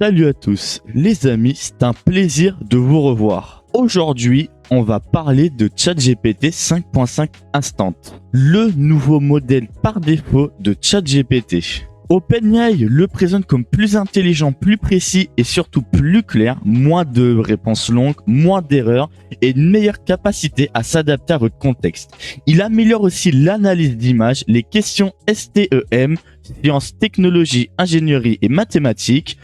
Salut à tous, les amis, c'est un plaisir de vous revoir. Aujourd'hui, on va parler de ChatGPT 5.5 Instant, le nouveau modèle par défaut de ChatGPT. OpenAI le présente comme plus intelligent, plus précis et surtout plus clair, moins de réponses longues, moins d'erreurs et une meilleure capacité à s'adapter à votre contexte. Il améliore aussi l'analyse d'images, les questions STEM, sciences, technologies, ingénierie et mathématiques,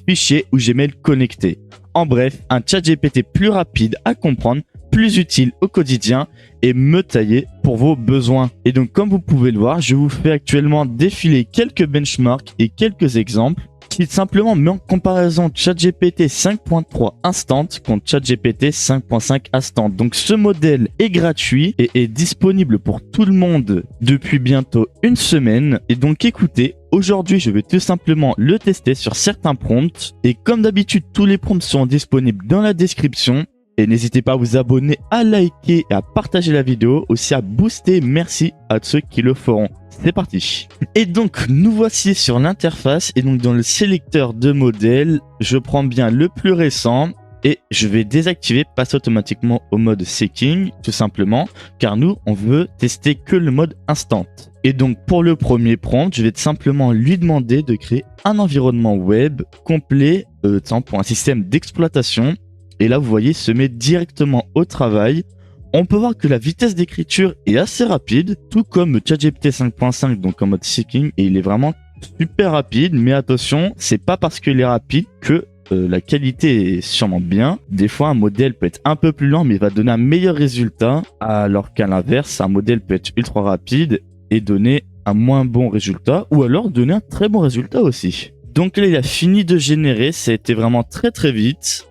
fichiers ou Gmail connectés. En bref, un ChatGPT plus rapide à comprendre, plus utile au quotidien et mieux taillé pour vos besoins. Et donc comme vous pouvez le voir, je vous fais actuellement défiler quelques benchmarks et quelques exemples qui simplement met en comparaison ChatGPT 5.3 Instant contre ChatGPT 5.5 Instant. Donc ce modèle est gratuit et est disponible pour tout le monde depuis bientôt une semaine. Et donc écoutez, aujourd'hui je vais tout simplement le tester sur certains prompts. Et comme d'habitude, tous les prompts sont disponibles dans la description. Et n'hésitez pas à vous abonner, à liker et à partager la vidéo, aussi à booster. Merci à ceux qui le feront. C'est parti. Et donc nous voici sur l'interface et donc dans le sélecteur de modèles, je prends bien le plus récent et je vais désactiver, passer automatiquement au mode Seeking tout simplement car nous on veut tester que le mode Instant. Et donc pour le premier prompt, je vais tout simplement lui demander de créer un environnement web complet pour un système d'exploitation. Et là, vous voyez, se met directement au travail. On peut voir que la vitesse d'écriture est assez rapide, tout comme ChatGPT 5.5, donc en mode Seeking, et il est vraiment super rapide. Mais attention, c'est pas parce qu'il est rapide que la qualité est sûrement bien. Des fois, un modèle peut être un peu plus lent, mais il va donner un meilleur résultat, alors qu'à l'inverse, un modèle peut être ultra rapide et donner un moins bon résultat, ou alors donner un très bon résultat aussi. Donc là, il a fini de générer, ça a été vraiment très très vite.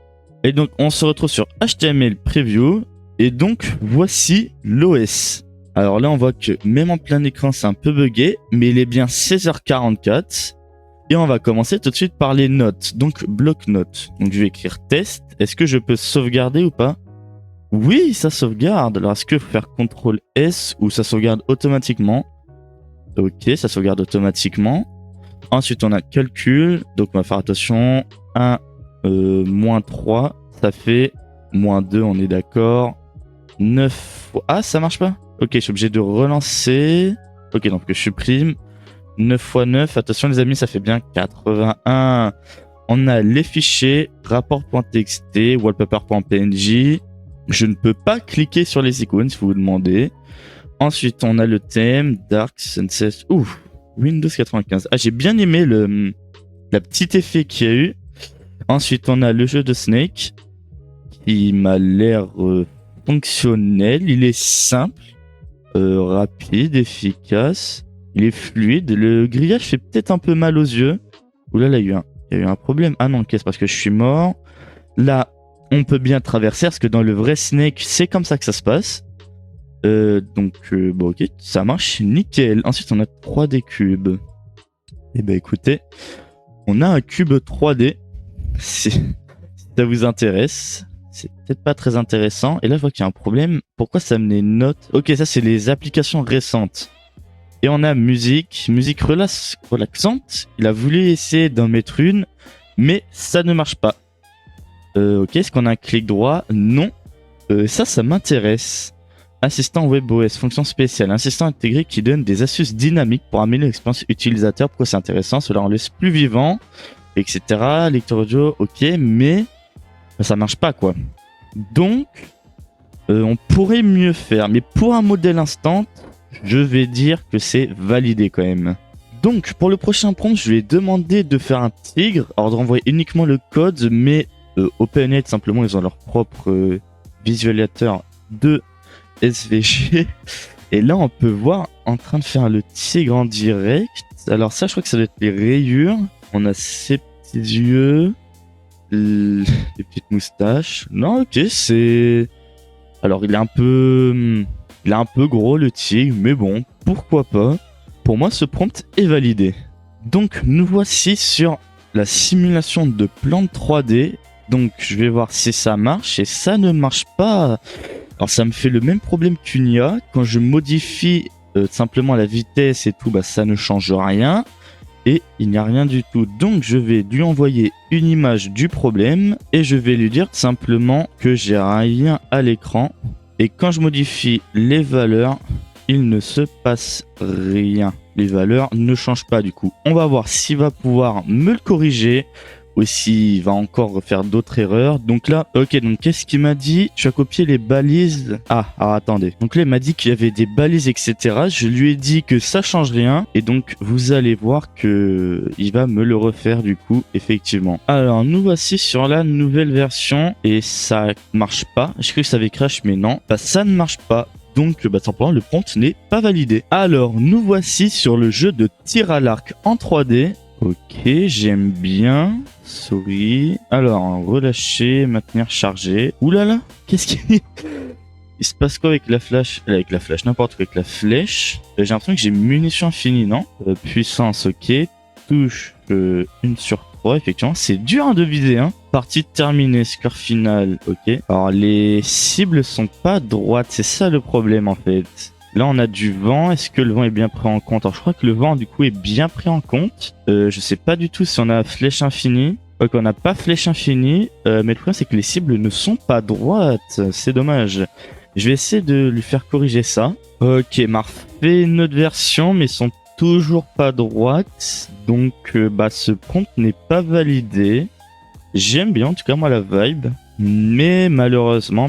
Et donc on se retrouve sur HTML Preview et donc voici l'OS. Alors là on voit que même en plein écran c'est un peu buggé, mais il est bien 16h44 et on va commencer tout de suite par les notes. Donc bloc-notes. Donc je vais écrire test. Est-ce que je peux sauvegarder ou pas? Oui, ça sauvegarde. Alors est-ce que faut faire CTRL S ou ça sauvegarde automatiquement? Ok, ça sauvegarde automatiquement. Ensuite on a calcul. Donc on va faire attention. Moins 3, ça fait moins 2, on est d'accord. 9 fois... Ah, ça marche pas? Ok, je suis obligé de relancer. Ok, donc je supprime. 9 fois 9, attention les amis, ça fait bien 81. On a les fichiers, rapport.txt, wallpaper.png. Je ne peux pas cliquer sur les icônes si vous vous demandez. Ensuite, on a le thème, Dark Sunset. Ouh, Windows 95. Ah, j'ai bien aimé la petite effet qu'il y a eu. Ensuite, on a le jeu de Snake qui m'a l'air fonctionnel. Il est simple, rapide, efficace. Il est fluide. Le grillage fait peut-être un peu mal aux yeux. Ouh là, il y a eu un problème. Ah non, c'est parce que je suis mort. Là, on peut bien traverser parce que dans le vrai Snake, c'est comme ça que ça se passe. Bon, ok, ça marche nickel. Ensuite, on a 3D cubes. Et ben écoutez, on a un cube 3D. Si ça vous intéresse, c'est peut-être pas très intéressant. Et là, je vois qu'il y a un problème. Pourquoi ça me les note? Ok, ça, c'est les applications récentes. Et on a musique relaxante. Il a voulu essayer d'en mettre une, mais ça ne marche pas. Ok, est-ce qu'on a un clic droit? Non. Ça m'intéresse. Assistant WebOS, fonction spéciale. Assistant intégré qui donne des astuces dynamiques pour améliorer l'expérience utilisateur. Pourquoi c'est intéressant? Cela en laisse plus vivant, etc. Lecteur audio, ok, mais ça marche pas quoi. Donc, on pourrait mieux faire, mais pour un modèle instant, je vais dire que c'est validé quand même. Donc, pour le prochain prompt, je vais demander de faire un tigre, alors de renvoyer uniquement le code, mais OpenAI, simplement, ils ont leur propre visualisateur de SVG. Et là, on peut voir en train de faire le tigre en direct. Alors ça, je crois que ça doit être les rayures. On a ses petits yeux, les petites moustaches. Non, ok, c'est... Alors, il est un peu gros, le tigre, mais bon, pourquoi pas. Pour moi, ce prompt est validé. Donc, nous voici sur la simulation de plante 3D. Donc, je vais voir si ça marche, et ça ne marche pas. Alors, ça me fait le même problème qu'une IA. Quand je modifie simplement la vitesse et tout, bah, ça ne change rien. et il n'y a rien du tout. Donc je vais lui envoyer une image du problème et je vais lui dire simplement que j'ai rien à l'écran. Et quand je modifie les valeurs, il ne se passe rien. Les valeurs ne changent pas du coup. On va voir s'il va pouvoir me le corriger ou s'il va encore refaire d'autres erreurs. Donc là, ok, donc qu'est-ce qu'il m'a dit? Tu as copié les balises. Ah, alors attendez. Donc là, il m'a dit qu'il y avait des balises, etc. Je lui ai dit que ça change rien. Et donc, vous allez voir que il va me le refaire du coup, effectivement. Alors, nous voici sur la nouvelle version et ça marche pas. J'ai cru que ça avait crash, mais non. Bah, ça ne marche pas. Donc, simplement, le prompt n'est pas validé. Alors, nous voici sur le jeu de tir à l'arc en 3D. Ok, j'aime bien. Souris. Alors, relâcher, maintenir, charger. Ouh là là, qu'est-ce qu'il... Il se passe quoi avec la flash? Avec la flash, n'importe quoi, avec la flèche. J'ai l'impression que j'ai munitions infinies, non? Puissance, ok. Touche, 1 sur 3, effectivement. C'est dur hein, de viser, hein. Partie terminée, score final, ok. Alors, les cibles sont pas droites, c'est ça le problème, en fait. Là, on a du vent. Est-ce que le vent est bien pris en compte? Alors, je crois que le vent, du coup, est bien pris en compte. Je sais pas du tout si on a flèche infinie. Ok, on n'a pas flèche infinie. Mais le problème, c'est que les cibles ne sont pas droites. C'est dommage. Je vais essayer de lui faire corriger ça. Ok, m'a refait une autre version, mais ils sont toujours pas droites. Donc, ce prompt n'est pas validé. J'aime bien, en tout cas, moi, la vibe. Mais malheureusement,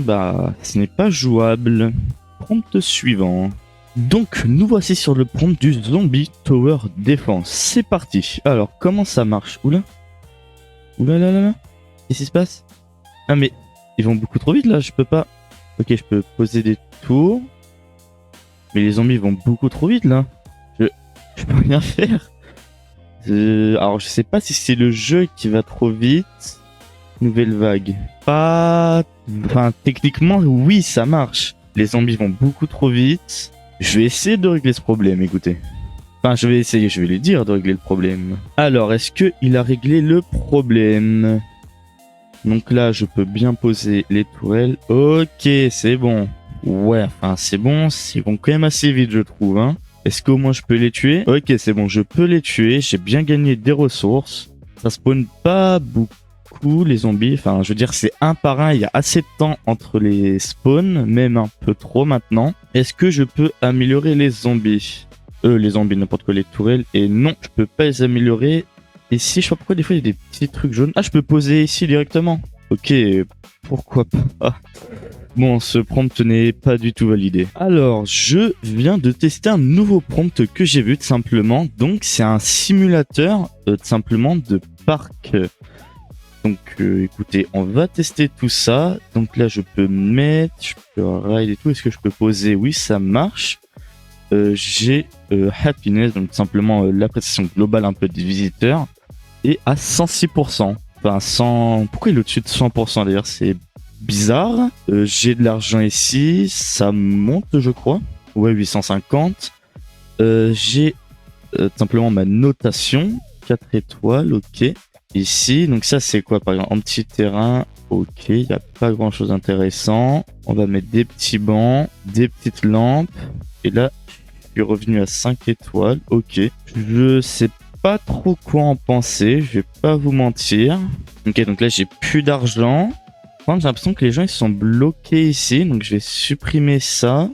ce n'est pas jouable. Prompt suivant. Donc, nous voici sur le prompt du Zombie Tower Defense. C'est parti. Alors, comment ça marche? Oula. Oula là là là. Qu'est-ce qui se passe? Ah, mais ils vont beaucoup trop vite là, je peux pas. Ok, je peux poser des tours. Mais les zombies vont beaucoup trop vite là. Je peux rien faire. Alors, je sais pas si c'est le jeu qui va trop vite. Nouvelle vague. Pas. Enfin, techniquement, oui, ça marche. Les zombies vont beaucoup trop vite. Je vais essayer de régler ce problème, écoutez. Enfin, je vais lui dire de régler le problème. Alors, est-ce qu'il a réglé le problème? Donc là, je peux bien poser les tourelles. Ok, c'est bon. Ouais, enfin, c'est bon. Ils vont quand même assez vite, je trouve. Hein. Est-ce qu'au moins je peux les tuer? Ok, c'est bon, je peux les tuer. J'ai bien gagné des ressources. Ça spawn pas beaucoup, les zombies. Enfin, je veux dire, c'est un par un. Il y a assez de temps entre les spawns, même un peu trop maintenant. Est-ce que je peux améliorer les zombies? Les zombies, n'importe quoi, les tourelles. Et non, je peux pas les améliorer. Et si, je sais pas pourquoi des fois il y a des petits trucs jaunes. Ah, je peux poser ici directement. Ok, pourquoi pas. Bon, ce prompt n'est pas du tout validé. Alors, je viens de tester un nouveau prompt que j'ai vu tout simplement. Donc, c'est un simulateur tout simplement de parc. Donc, écoutez, on va tester tout ça. Donc là, je peux mettre, je peux ride et tout. Est-ce que je peux poser? Oui, ça marche. J'ai happiness, donc tout simplement l'appréciation globale un peu des visiteurs, et à 106%. Enfin, 100... Pourquoi il est au-dessus de 100% d'ailleurs? C'est bizarre. J'ai de l'argent ici, ça monte, je crois. Ouais, 850. J'ai tout simplement ma notation, 4 étoiles, ok. Ici, donc ça c'est quoi par exemple? En petit terrain, ok, il n'y a pas grand chose d'intéressant. On va mettre des petits bancs, des petites lampes, et là, je suis revenu à 5 étoiles, ok. Je sais pas trop quoi en penser, je vais pas vous mentir. Ok, donc là j'ai plus d'argent. J'ai l'impression que les gens ils sont bloqués ici, donc je vais supprimer ça.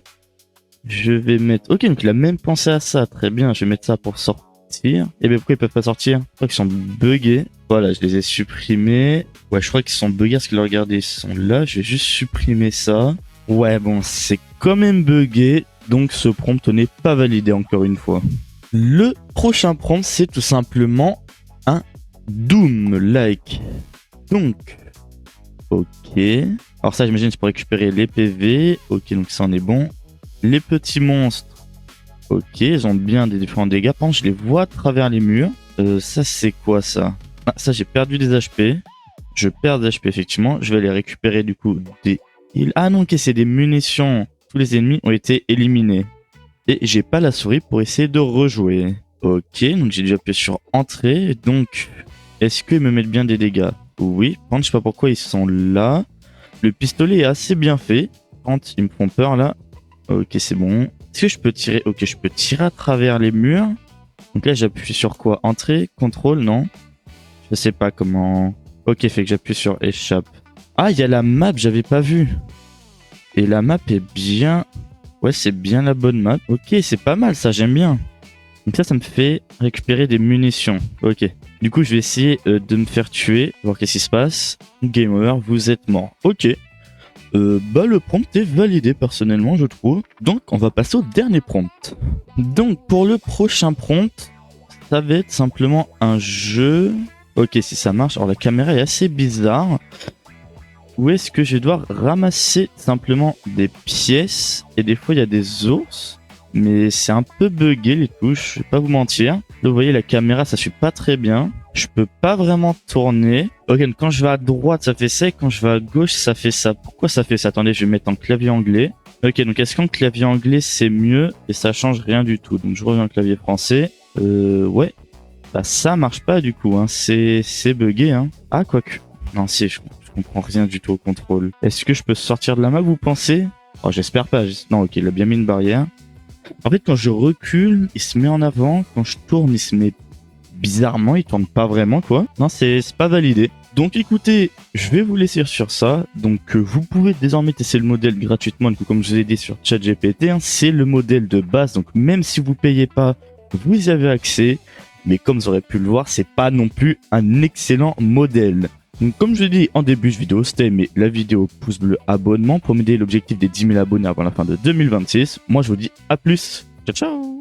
Je vais mettre... Ok, donc il a même pensé à ça, très bien, je vais mettre ça pour sortir. Et bien pourquoi ils peuvent pas sortir? Je crois qu'ils sont buggés. Voilà, je les ai supprimés. Ouais, je crois qu'ils sont buggés parce que regardez, ils sont là. Je vais juste supprimer ça. Ouais, bon, c'est quand même buggé. Donc ce prompt n'est pas validé encore une fois. Le prochain prompt, c'est tout simplement un Doom-like. Donc, ok. Alors ça, j'imagine, c'est pour récupérer les PV. Ok, donc ça en est bon. Les petits monstres. Ok, ils ont bien des différents dégâts. Par contre, je les vois à travers les murs. Ça, c'est quoi ça? Ah, ça, j'ai perdu des HP. Je perds des HP, effectivement. Je vais aller récupérer, du coup, des heals. Ah non, ok, c'est des munitions. Tous les ennemis ont été éliminés. Et j'ai pas la souris pour essayer de rejouer. Ok, donc j'ai déjà appuyé sur entrée. Donc, est-ce qu'ils me mettent bien des dégâts? Oui. Par contre, je sais pas pourquoi ils sont là. Le pistolet est assez bien fait. Par contre, ils me font peur, là. Ok, c'est bon. Est-ce que je peux tirer? Ok, je peux tirer à travers les murs. Donc là, j'appuie sur quoi? Entrée, contrôle, non? Je sais pas comment... Ok, fait que j'appuie sur échappe. Ah, il y a la map, j'avais pas vu. Et la map est bien... Ouais, c'est bien la bonne map. Ok, c'est pas mal ça, j'aime bien. Donc ça me fait récupérer des munitions. Ok. Du coup, je vais essayer de me faire tuer, voir qu'est-ce qui se passe. Game over, vous êtes mort. Ok. Bah le prompt est validé personnellement, je trouve. Donc, on va passer au dernier prompt. Donc, pour le prochain prompt, ça va être simplement un jeu. Ok, si ça marche. Alors, la caméra est assez bizarre. Où est-ce que je dois ramasser simplement des pièces? Et des fois, il y a des ours. Mais c'est un peu bugué les touches, je vais pas vous mentir. Là, vous voyez, la caméra, ça suit pas très bien. Je peux pas vraiment tourner. Ok, donc quand je vais à droite, ça fait ça. Et quand je vais à gauche, ça fait ça. Pourquoi ça fait ça? Attendez, je vais mettre en clavier anglais. Ok, donc est-ce qu'en clavier anglais, c'est mieux? Et ça change rien du tout. Donc je reviens en clavier français. Ouais. Bah ça marche pas du coup, hein. C'est bugué, hein. Ah, quoique. Non, si, je comprends rien du tout au contrôle. Est-ce que je peux sortir de la map, vous pensez? Oh, j'espère pas. Non, ok, il a bien mis une barrière. En fait, quand je recule, il se met en avant. Quand je tourne, il se met bizarrement. Il tourne pas vraiment, quoi. Non, c'est pas validé. Donc, écoutez, je vais vous laisser sur ça. Donc, vous pouvez désormais tester le modèle gratuitement. Du coup, comme je vous ai dit sur ChatGPT, hein, c'est le modèle de base. Donc, même si vous payez pas, vous y avez accès. Mais comme vous aurez pu le voir, c'est pas non plus un excellent modèle. Donc, comme je l'ai dit en début de vidéo, si t'as aimé la vidéo, pouce bleu, abonnement pour m'aider l'objectif des 10 000 abonnés avant la fin de 2026. Moi, je vous dis à plus. Ciao, ciao!